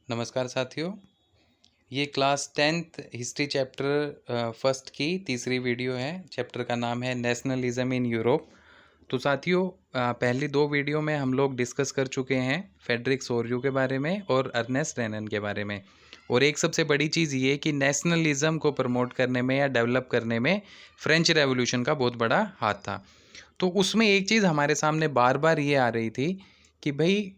नमस्कार साथियों, ये class 10th history chapter first की तीसरी वीडियो है। चैप्टर का नाम है नेशनलिज्म इन यूरोप। तो साथियों, पहली दो वीडियो में हम लोग डिस्कस कर चुके हैं फ्रेडरिक सोर्यू के बारे में और अर्नेस्ट रेनन के बारे में। और एक सबसे बड़ी चीज़ ये कि नेशनलिज्म को प्रमोट करने में या डेवलप करने में फ्रेंच रेवोल्यूशन का बहुत बड़ा हाथ था। तो उसमें एक चीज़ हमारे सामने बार बार ये आ रही थी कि भाई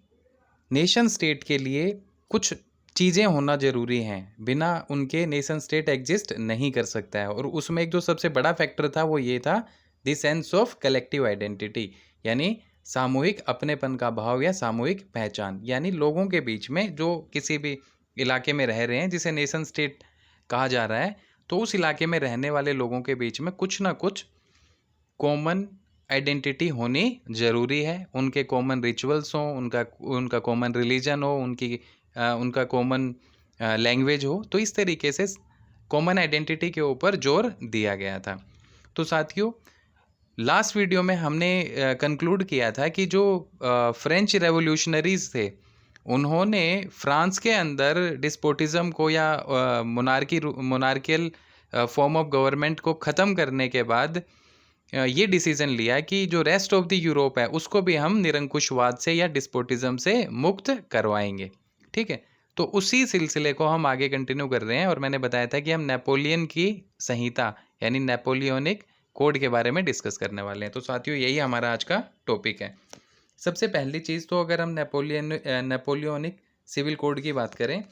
नेशन स्टेट के लिए कुछ चीज़ें होना ज़रूरी हैं, बिना उनके नेशन स्टेट एग्जिस्ट नहीं कर सकता है। और उसमें एक जो सबसे बड़ा फैक्टर था वो ये था the sense of collective identity, यानी सामूहिक अपनेपन का भाव या सामूहिक पहचान। यानी लोगों के बीच में जो किसी भी इलाके में रह रहे हैं जिसे नेशन स्टेट कहा जा रहा है, तो उस इलाके में रहने वाले लोगों के बीच में कुछ ना कुछ कॉमन आइडेंटिटी होनी ज़रूरी है। उनके कॉमन रिचुअल्स हों, उनका कॉमन रिलीजन हो, उनका कॉमन लैंग्वेज हो। तो इस तरीके से कॉमन आइडेंटिटी के ऊपर जोर दिया गया था। तो साथियों, लास्ट वीडियो में हमने कंक्लूड किया था कि जो फ्रेंच रेवोल्यूशनरीज थे, उन्होंने फ्रांस के अंदर डिस्पोटिज्म को या मोनार्कियल फॉर्म ऑफ गवर्नमेंट को ख़त्म करने के बाद ये डिसीजन लिया कि जो रेस्ट ऑफ द यूरोप है उसको भी हम निरंकुशवाद से या डिस्पोटिज्म से मुक्त करवाएंगे। ठीक है, तो उसी सिलसिले को हम आगे कंटिन्यू कर रहे हैं। और मैंने बताया था कि हम नेपोलियन की संहिता यानी नेपोलियनिक कोड के बारे में डिस्कस करने वाले हैं। तो साथियों, यही हमारा आज का टॉपिक है। सबसे पहली चीज़ तो अगर हम नेपोलियनिक सिविल कोड की बात करें,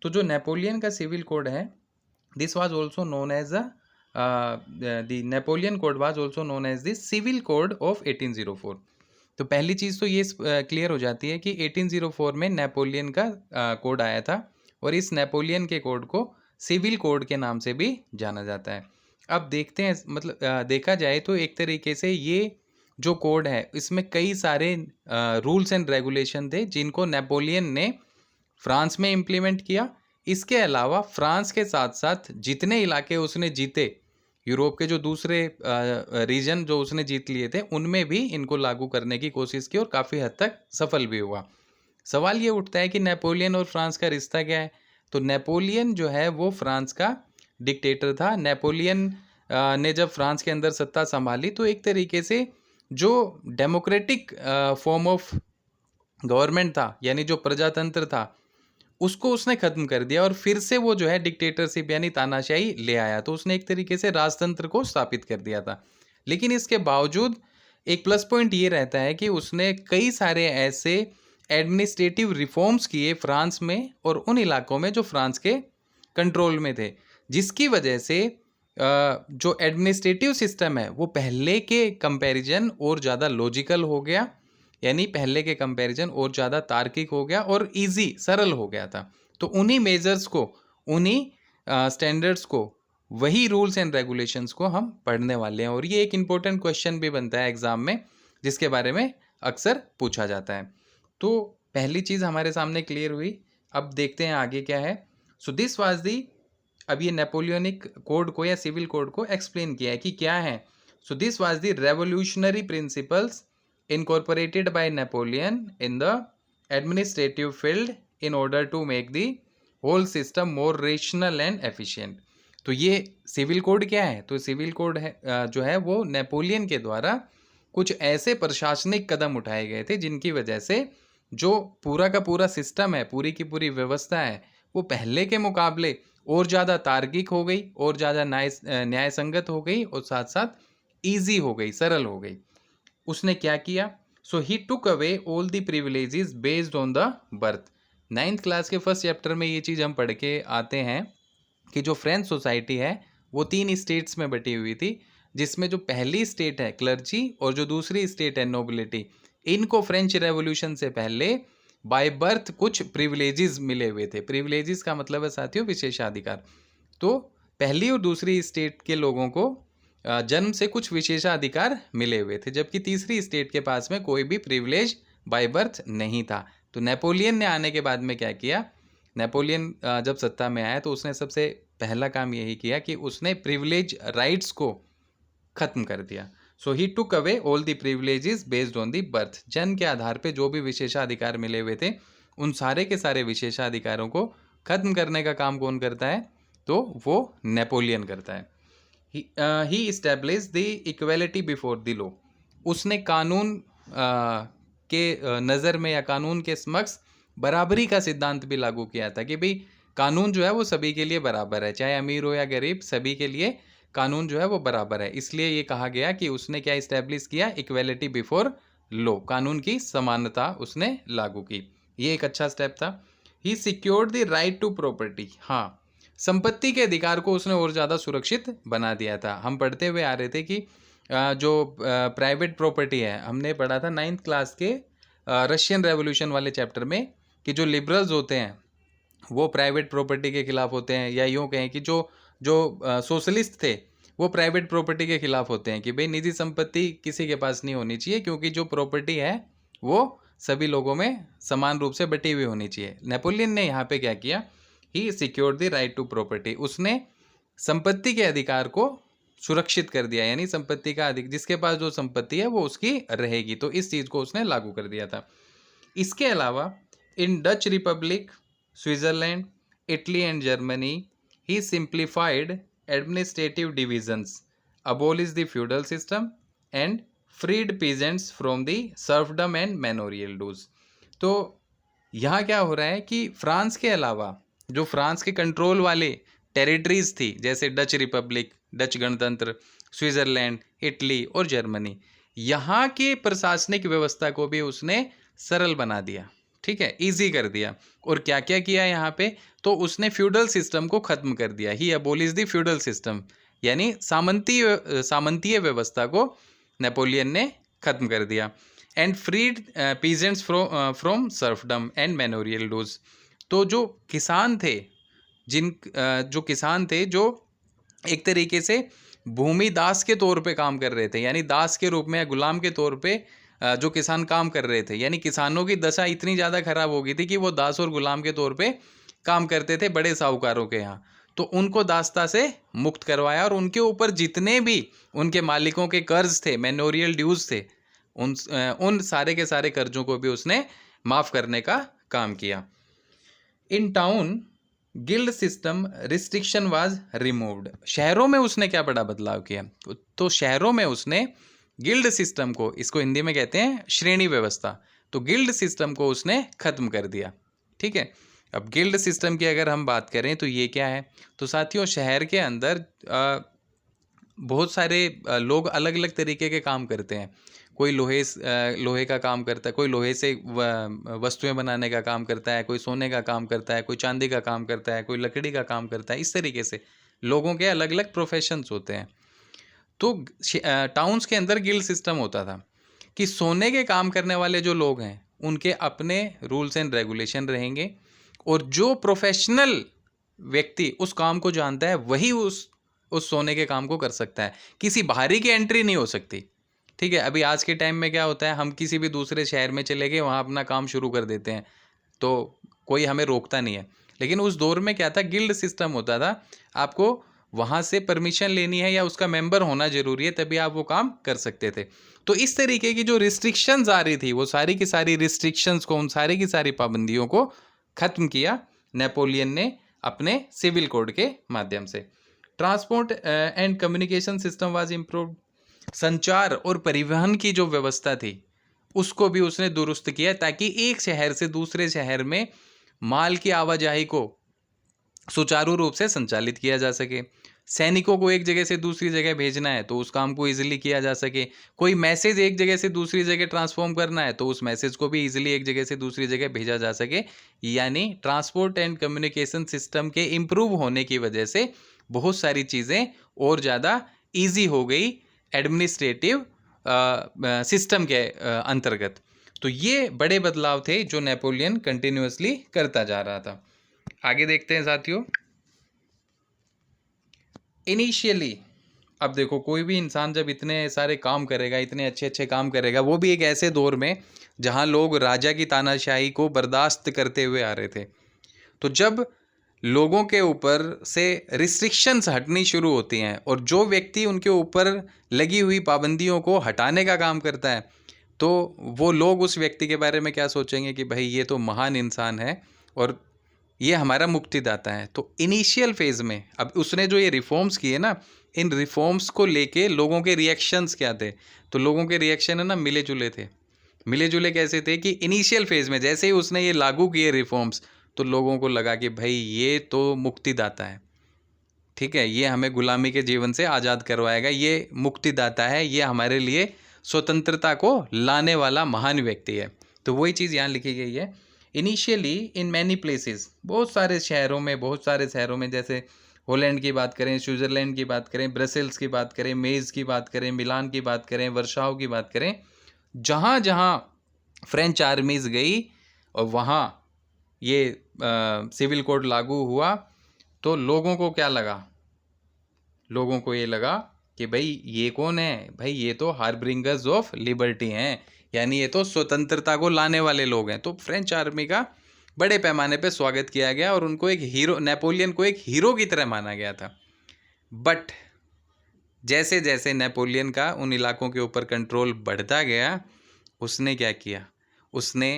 तो जो नेपोलियन का सिविल कोड है, this was also known as the Napoleon code was also known as the civil code of 1804। तो पहली चीज़ तो ये क्लियर हो जाती है कि 1804 में नेपोलियन का कोड आया था, और इस नेपोलियन के कोड को सिविल कोड के नाम से भी जाना जाता है। अब देखते हैं, मतलब देखा जाए तो एक तरीके से ये जो कोड है इसमें कई सारे रूल्स एंड रेगुलेशन थे जिनको नेपोलियन ने फ्रांस में इम्प्लीमेंट किया। इसके अलावा फ्रांस के साथ साथ जितने इलाके उसने जीते, यूरोप के जो दूसरे रीजन जो उसने जीत लिए थे, उनमें भी इनको लागू करने की कोशिश की और काफ़ी हद तक सफल भी हुआ। सवाल ये उठता है कि नेपोलियन और फ्रांस का रिश्ता क्या है। तो नेपोलियन जो है वो फ्रांस का डिक्टेटर था। नेपोलियन ने जब फ्रांस के अंदर सत्ता संभाली तो एक तरीके से जो डेमोक्रेटिक फॉर्म ऑफ गवर्नमेंट था, यानी जो प्रजातंत्र था, उसको उसने ख़त्म कर दिया और फिर से वो जो है डिक्टेटरशिप यानी तानाशाही ले आया। तो उसने एक तरीके से राजतंत्र को स्थापित कर दिया था। लेकिन इसके बावजूद एक प्लस पॉइंट ये रहता है कि उसने कई सारे ऐसे एडमिनिस्ट्रेटिव रिफॉर्म्स किए फ्रांस में और उन इलाकों में जो फ्रांस के कंट्रोल में थे, जिसकी वजह से जो एडमिनिस्ट्रेटिव सिस्टम है वो पहले के कंपैरिजन और ज़्यादा लॉजिकल हो गया, यानी पहले के कंपैरिजन और ज़्यादा तार्किक हो गया और इजी सरल हो गया था। तो उन्हीं मेजर्स को, उन्हीं स्टैंडर्ड्स को, वही रूल्स एंड रेगुलेशंस को हम पढ़ने वाले हैं। और ये एक इम्पोर्टेंट क्वेश्चन भी बनता है एग्जाम में, जिसके बारे में अक्सर पूछा जाता है। तो पहली चीज़ हमारे सामने क्लियर हुई। अब देखते हैं आगे क्या है। सो दिस वाज दी, अब ये नेपोलियनिक कोड को या सिविल कोड को एक्सप्लेन किया है कि क्या है। So this was the revolutionary principles incorporated by Napoleon in the administrative field in order to make the whole system more rational and efficient। तो ये सिविल कोड क्या है? तो सिविल कोड है जो है वो नेपोलियन के द्वारा कुछ ऐसे प्रशासनिक कदम उठाए गए थे जिनकी वजह से जो पूरा का पूरा सिस्टम है, पूरी की पूरी व्यवस्था है, वो पहले के मुकाबले और ज़्यादा तार्किक हो गई और ज़्यादा न्याय संगत हो गई और साथ साथ ईजी हो गई, सरल हो गई। उसने क्या किया? So he took away all the privileges based on the birth. 9th class के फर्स्ट चैप्टर में ये चीज़ हम पढ़ के आते हैं कि जो फ्रेंच सोसाइटी है वो 3 स्टेट्स में बटी हुई थी, जिसमें जो पहली स्टेट है क्लर्जी और जो दूसरी स्टेट है नोबिलिटी, इनको फ्रेंच रेवोल्यूशन से पहले बाय बर्थ कुछ प्रिविलेजेस मिले हुए थे। प्रिविलेजेस का मतलब है साथियों विशेषाधिकार। तो पहली और दूसरी स्टेट के लोगों को जन्म से कुछ विशेषाधिकार मिले हुए थे, जबकि तीसरी स्टेट के पास में कोई भी प्रिविलेज बाय बर्थ नहीं था। तो नेपोलियन ने आने के बाद में क्या किया? नेपोलियन जब सत्ता में आया तो उसने सबसे पहला काम यही किया कि उसने प्रिविलेज राइट्स को ख़त्म कर दिया। So he took away all the privileges based on the birth. जन्म के आधार पे जो भी विशेषाधिकार मिले हुए थे उन सारे के सारे विशेषाधिकारों को खत्म करने का काम कौन करता है? तो वो नेपोलियन करता है। He establish the equality before the law. उसने कानून के नज़र में या कानून के समक्ष बराबरी का सिद्धांत भी लागू किया था कि भाई कानून जो है वो सभी के लिए बराबर है, चाहे अमीर हो या गरीब, सभी के लिए कानून जो है वो बराबर है। इसलिए ये कहा गया कि उसने क्या इस्टेब्लिश किया? इक्वेलिटी बिफोर लॉ, कानून की समानता उसने लागू की। ये एक अच्छा स्टेप था। He secured the right to property. हाँ, संपत्ति के अधिकार को उसने और ज़्यादा सुरक्षित बना दिया था। हम पढ़ते हुए आ रहे थे कि जो प्राइवेट प्रॉपर्टी है, हमने पढ़ा था 9th क्लास के रशियन रेवोल्यूशन वाले चैप्टर में कि जो लिबरल्स होते हैं वो प्राइवेट प्रॉपर्टी के खिलाफ होते हैं, या यूँ कहें कि जो जो सोशलिस्ट थे वो प्राइवेट प्रॉपर्टी के खिलाफ होते हैं कि भाई निजी संपत्ति किसी के पास नहीं होनी चाहिए, क्योंकि जो प्रॉपर्टी है वो सभी लोगों में समान रूप से बटी हुई होनी चाहिए। नेपोलियन ने यहाँ पे क्या किया? He secured the right to property. उसने संपत्ति के अधिकार को सुरक्षित कर दिया, यानी संपत्ति का अधिक, जिसके पास जो संपत्ति है वो उसकी रहेगी। तो इस चीज़ को उसने लागू कर दिया था। इसके अलावा in Dutch Republic, Switzerland, Italy and Germany he simplified administrative divisions, abolish the feudal system and freed peasants from the serfdom and manorial dues. तो यहाँ क्या हो रहा है कि फ्रांस के अलावा जो फ्रांस के कंट्रोल वाले टेरिटरीज थी, जैसे डच रिपब्लिक, डच गणतंत्र, स्विट्जरलैंड, इटली और जर्मनी, यहाँ के प्रशासनिक व्यवस्था को भी उसने सरल बना दिया, ठीक है, इजी कर दिया। और क्या क्या किया यहाँ पे? तो उसने फ्यूडल सिस्टम को खत्म कर दिया। He abolish the feudal system, यानी सामंतीय व्यवस्था को नेपोलियन ने खत्म कर दिया। And freed peasants from serfdom and manorial dues. तो जो किसान थे, जो किसान थे जो एक तरीके से भूमि दास के तौर पे काम कर रहे थे, यानी दास के रूप में या गुलाम के तौर पे जो किसान काम कर रहे थे, यानी किसानों की दशा इतनी ज़्यादा खराब हो गई थी कि वो दास और गुलाम के तौर पे काम करते थे बड़े साहूकारों के यहाँ। तो उनको दासता से मुक्त करवाया और उनके ऊपर जितने भी उनके मालिकों के कर्ज थे, मैनोरियल ड्यूज थे, उन सारे के सारे कर्जों को भी उसने माफ़ करने का काम किया। In town guild system restriction was removed. शहरों में उसने क्या बड़ा बदलाव किया? तो शहरों में उसने गिल्ड सिस्टम को, इसको हिंदी में कहते हैं श्रेणी व्यवस्था, तो गिल्ड सिस्टम को उसने खत्म कर दिया, ठीक है। अब गिल्ड सिस्टम की अगर हम बात करें तो ये क्या है? तो साथियों, शहर के अंदर बहुत सारे लोग अलग अलग तरीके के काम करते हैं। कोई लोहे का काम करता है, कोई लोहे से वस्तुएं बनाने का काम करता है, कोई सोने का काम करता है, कोई चांदी का काम करता है, कोई लकड़ी का काम करता है। इस तरीके से लोगों के अलग अलग प्रोफेशंस होते हैं। तो टाउन्स के अंदर गिल्ड सिस्टम होता था कि सोने के काम करने वाले जो लोग हैं उनके अपने रूल्स एंड रेगुलेशन रहेंगे, और जो प्रोफेशनल व्यक्ति उस काम को जानता है वही उस सोने के काम को कर सकता है। किसी बाहरी की एंट्री नहीं हो सकती, ठीक है। अभी आज के टाइम में क्या होता है, हम किसी भी दूसरे शहर में चले गए, वहाँ अपना काम शुरू कर देते हैं, तो कोई हमें रोकता नहीं है। लेकिन उस दौर में क्या था? गिल्ड सिस्टम होता था। आपको वहाँ से परमिशन लेनी है या उसका मेंबर होना जरूरी है, तभी आप वो काम कर सकते थे। तो इस तरीके की जो रिस्ट्रिक्शंस आ रही थी, वो सारी की सारी रिस्ट्रिक्शंस को, उन सारी की सारी पाबंदियों को खत्म किया नेपोलियन ने अपने सिविल कोड के माध्यम से। Transport and communication system was improved. संचार और परिवहन की जो व्यवस्था थी उसको भी उसने दुरुस्त किया, ताकि एक शहर से दूसरे शहर में माल की आवाजाही को सुचारू रूप से संचालित किया जा सके। सैनिकों को एक जगह से दूसरी जगह भेजना है तो उस काम को इजीली किया जा सके। कोई मैसेज एक जगह से दूसरी जगह ट्रांसफॉर्म करना है तो उस मैसेज को भी इजीली एक जगह से दूसरी जगह भेजा जा सके। यानी ट्रांसपोर्ट एंड कम्युनिकेशन सिस्टम के इम्प्रूव होने की वजह से बहुत सारी चीज़ें और ज़्यादा ईजी हो गई एडमिनिस्ट्रेटिव सिस्टम के अंतर्गत। तो ये बड़े बदलाव थे जो नेपोलियन कंटिन्यूअसली करता जा रहा था। आगे देखते हैं साथियों। इनिशियली, अब देखो, कोई भी इंसान जब इतने सारे काम करेगा, इतने अच्छे अच्छे काम करेगा, वो भी एक ऐसे दौर में जहाँ लोग राजा की तानाशाही को बर्दाश्त करते हुए आ रहे थे, तो जब लोगों के ऊपर से रिस्ट्रिक्शंस हटनी शुरू होती हैं और जो व्यक्ति उनके ऊपर लगी हुई पाबंदियों को हटाने का काम करता है, तो वो लोग उस व्यक्ति के बारे में क्या सोचेंगे कि भाई ये तो महान इंसान है और ये हमारा मुक्तिदाता है। तो इनिशियल फेज में अब उसने जो ये रिफॉर्म्स किए ना, इन रिफॉर्म्स को लेके लोगों के रिएक्शंस क्या थे? तो लोगों के रिएक्शन है ना मिले जुले थे। मिले जुले कैसे थे कि इनिशियल फेज में जैसे ही उसने ये लागू किए रिफॉर्म्स, तो लोगों को लगा कि भाई ये तो मुक्तिदाता है, ठीक है, ये हमें गुलामी के जीवन से आज़ाद करवाएगा, ये मुक्तिदाता है, ये हमारे लिए स्वतंत्रता को लाने वाला महान व्यक्ति है। तो वही चीज़ यहाँ लिखी गई है। इनिशियली इन मैनी प्लेसेस, बहुत सारे शहरों में जैसे हॉलैंड की बात करें, स्विट्ज़रलैंड की बात करें, ब्रसेल्स की बात करें, मेज की बात करें, मिलान की बात करें, वर्साओ की बात करें, जहाँ जहाँ फ्रेंच आर्मीज़ गई और वहाँ ये सिविल कोड लागू हुआ, तो लोगों को क्या लगा? लोगों को ये लगा कि भाई ये कौन है? भाई ये तो हार्बिंगर्स ऑफ लिबर्टी हैं, यानी ये तो स्वतंत्रता को लाने वाले लोग हैं। तो फ्रेंच आर्मी का बड़े पैमाने पे स्वागत किया गया और उनको एक हीरो, नेपोलियन को एक हीरो की तरह माना गया था। बट जैसे जैसे नेपोलियन का उन इलाकों के ऊपर कंट्रोल बढ़ता गया, उसने क्या किया? उसने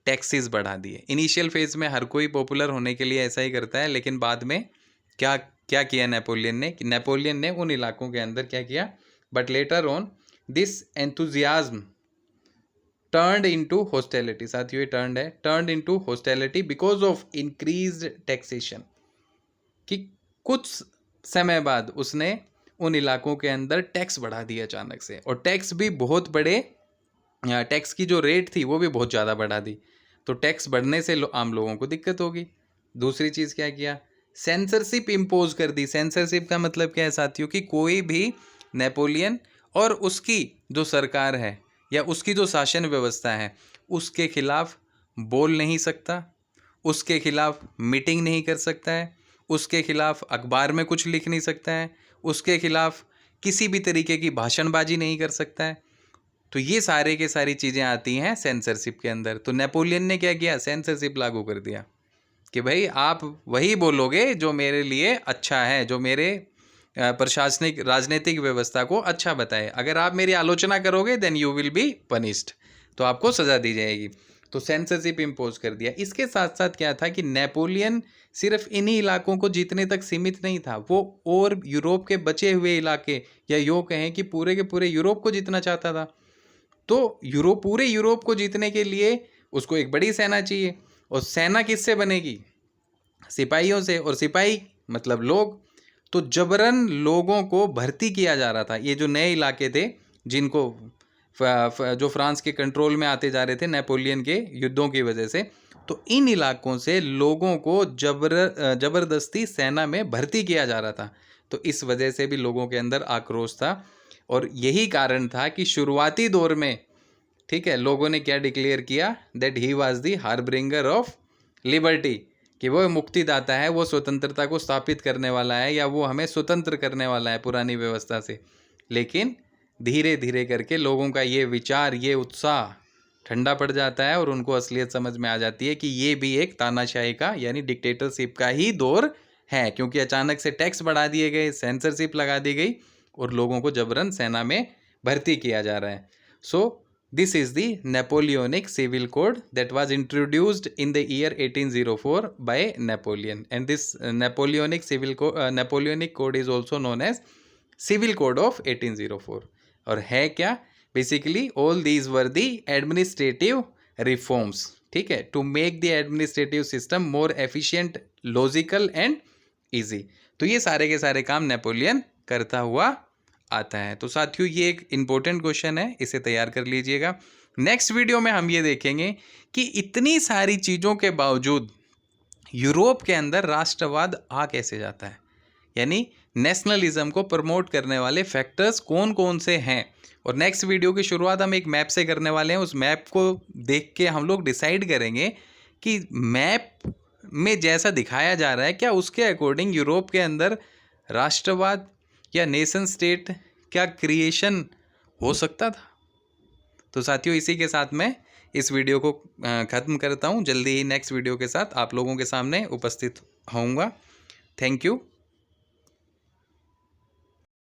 टैक्सेस बढ़ा दिए। इनिशियल फेज में हर कोई पॉपुलर होने के लिए ऐसा ही करता है, लेकिन बाद में क्या क्या किया नेपोलियन ने कि नेपोलियन ने उन इलाकों के अंदर क्या किया? But later on this enthusiasm turned into hostility. साथियों, ये turned into hostility because of increased taxation. कि कुछ समय बाद उसने उन इलाकों के अंदर टैक्स बढ़ा दिया अचानक से, और टैक्स भी बहुत बड़े, टैक्स की जो रेट थी वो भी बहुत ज़्यादा बढ़ा दी। तो टैक्स बढ़ने से आम लोगों को दिक्कत होगी। दूसरी चीज़ क्या किया? सेंसरशिप इम्पोज कर दी। सेंसरशिप का मतलब क्या है साथियों? कि कोई भी नेपोलियन और उसकी जो सरकार है या उसकी जो शासन व्यवस्था है उसके खिलाफ बोल नहीं सकता, उसके खिलाफ मीटिंग नहीं कर सकता है, उसके खिलाफ अखबार में कुछ लिख नहीं सकता है, उसके खिलाफ किसी भी तरीके की भाषणबाजी नहीं कर सकता है। तो ये सारे के सारी चीज़ें आती हैं सेंसरशिप के अंदर। तो नेपोलियन ने क्या किया? सेंसरशिप लागू कर दिया कि भाई आप वही बोलोगे जो मेरे लिए अच्छा है, जो मेरे प्रशासनिक राजनीतिक व्यवस्था को अच्छा बताए। अगर आप मेरी आलोचना करोगे then you will be punished, तो आपको सज़ा दी जाएगी। तो सेंसरशिप इम्पोज कर दिया। इसके साथ साथ क्या था कि नेपोलियन सिर्फ इन्हीं इलाकों को जीतने तक सीमित नहीं था, वो और यूरोप के बचे हुए इलाके, या यूँ कहें कि पूरे के पूरे यूरोप को जीतना चाहता था। तो पूरे यूरोप को जीतने के लिए उसको एक बड़ी सेना चाहिए, और सेना किससे बनेगी? सिपाहियों से, और सिपाही मतलब लोग। तो जबरन लोगों को भर्ती किया जा रहा था। ये जो नए इलाके थे जिनको जो फ्रांस के कंट्रोल में आते जा रहे थे नेपोलियन के युद्धों की वजह से, तो इन इलाकों से लोगों को जबरदस्ती सेना में भर्ती किया जा रहा था। तो इस वजह से भी लोगों के अंदर आक्रोश था, और यही कारण था कि शुरुआती दौर में, ठीक है, लोगों ने क्या डिक्लेयर किया? That he was the harbinger of liberty, कि वो मुक्तिदाता है, वो स्वतंत्रता को स्थापित करने वाला है, या वो हमें स्वतंत्र करने वाला है पुरानी व्यवस्था से। लेकिन धीरे धीरे करके लोगों का ये विचार, ये उत्साह ठंडा पड़ जाता है, और उनको असलियत समझ में आ जाती है कि ये भी एक तानाशाही का यानी डिक्टेटरशिप का ही दौर है, क्योंकि अचानक से टैक्स बढ़ा दिए गए, सेंसरशिप लगा दी गई, और लोगों को जबरन सेना में भर्ती किया जा रहा है। सो this is the Napoleonic Civil Code that was introduced in the year 1804 by Napoleon, and this Napoleonic Napoleonic Code is also known as Civil Code of 1804. और है क्या? Basically all these were the administrative reforms, ठीक है, to make the administrative system more efficient, logical and easy। तो ये सारे के सारे काम नेपोलियन करता हुआ आता है। तो साथियों, ये एक इम्पोर्टेंट क्वेश्चन है, इसे तैयार कर लीजिएगा। नेक्स्ट वीडियो में हम ये देखेंगे कि इतनी सारी चीज़ों के बावजूद यूरोप के अंदर राष्ट्रवाद आ कैसे जाता है, यानी नेशनलिज्म को प्रमोट करने वाले फैक्टर्स कौन कौन से हैं। और नेक्स्ट वीडियो की शुरुआत हम एक मैप से करने वाले हैं। उस मैप को देख के हम लोग डिसाइड करेंगे कि मैप में जैसा दिखाया जा रहा है क्या उसके अकॉर्डिंग यूरोप के अंदर राष्ट्रवाद या नेशन स्टेट क्या क्रिएशन हो सकता था। तो साथियों, इसी के साथ मैं इस वीडियो को ख़त्म करता हूँ। जल्दी ही नेक्स्ट वीडियो के साथ आप लोगों के सामने उपस्थित होऊंगा। Thank you.